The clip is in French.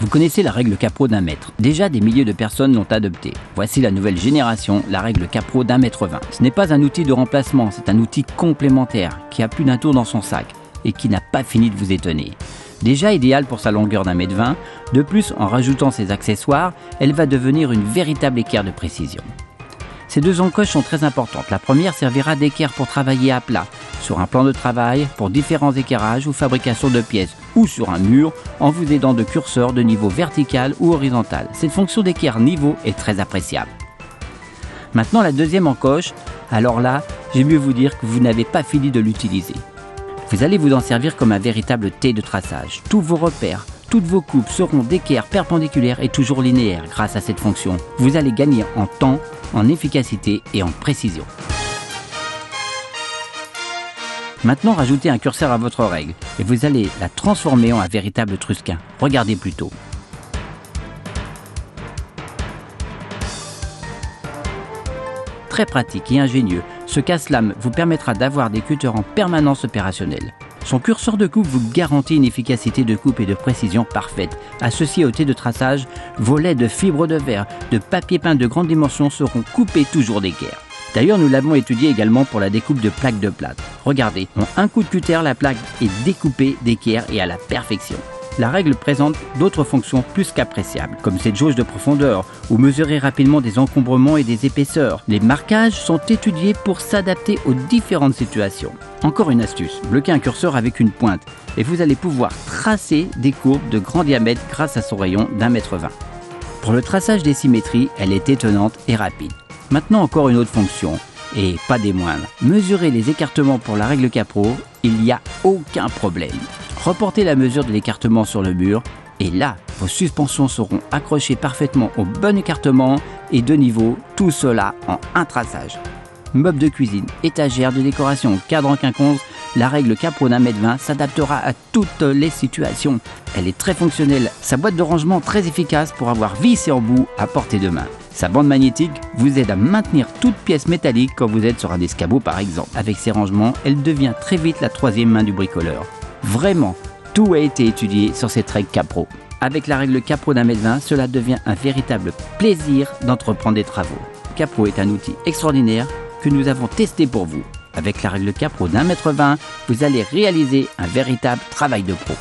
Vous connaissez la règle Capro d'1 mètre. Déjà, des milliers de personnes l'ont adoptée. Voici la nouvelle génération, la règle Capro d'1 mètre 20. Ce n'est pas un outil de remplacement, c'est un outil complémentaire qui a plus d'un tour dans son sac et qui n'a pas fini de vous étonner. Déjà idéale pour sa longueur d'1 mètre 20, de plus, en rajoutant ses accessoires, elle va devenir une véritable équerre de précision. Ces deux encoches sont très importantes. La première servira d'équerre pour travailler à plat, sur un plan de travail, pour différents équerrages ou fabrication de pièces, ou sur un mur, en vous aidant de curseurs de niveau vertical ou horizontal. Cette fonction d'équerre niveau est très appréciable. Maintenant, la deuxième encoche, alors là, j'ai mieux vous dire que vous n'avez pas fini de l'utiliser. Vous allez vous en servir comme un véritable T de traçage. Tous vos repères, toutes vos coupes seront d'équerre perpendiculaire et toujours linéaire grâce à cette fonction. Vous allez gagner en temps, en efficacité et en précision. Maintenant, rajoutez un curseur à votre règle et vous allez la transformer en un véritable trusquin. Regardez plutôt. Très pratique et ingénieux, ce casse-lame vous permettra d'avoir des cutters en permanence opérationnels. Son curseur de coupe vous garantit une efficacité de coupe et de précision parfaite. Associé au T de traçage, vos laits de fibres de verre, de papier peint de grande dimension seront coupés toujours d'équerre. D'ailleurs, nous l'avons étudié également pour la découpe de plaques de plâtre. Regardez, en un coup de cutter, la plaque est découpée d'équerre et à la perfection. La règle présente d'autres fonctions plus qu'appréciables, comme cette jauge de profondeur, ou mesurer rapidement des encombrements et des épaisseurs. Les marquages sont étudiés pour s'adapter aux différentes situations. Encore une astuce, bloquez un curseur avec une pointe, et vous allez pouvoir tracer des courbes de grand diamètre grâce à son rayon d'1 mètre 20. Pour le traçage des symétries, elle est étonnante et rapide. Maintenant encore une autre fonction, et pas des moindres. Mesurer les écartements pour la règle Capro, il n'y a aucun problème. Reportez la mesure de l'écartement sur le mur et là, vos suspensions seront accrochées parfaitement au bon écartement et de niveau, tout cela en un traçage. Meubles de cuisine, étagères de décoration, cadre quinconce, la règle Capro d'1 mètre 20 s'adaptera à toutes les situations. Elle est très fonctionnelle, sa boîte de rangement très efficace pour avoir vis et embout à portée de main. Sa bande magnétique vous aide à maintenir toute pièce métallique quand vous êtes sur un escabeau par exemple. Avec ses rangements, elle devient très vite la troisième main du bricoleur. Vraiment, tout a été étudié sur cette règle Capro. Avec la règle Capro d'1 mètre 20, cela devient un véritable plaisir d'entreprendre des travaux. Capro est un outil extraordinaire que nous avons testé pour vous. Avec la règle Capro d'1 mètre 20, vous allez réaliser un véritable travail de pro.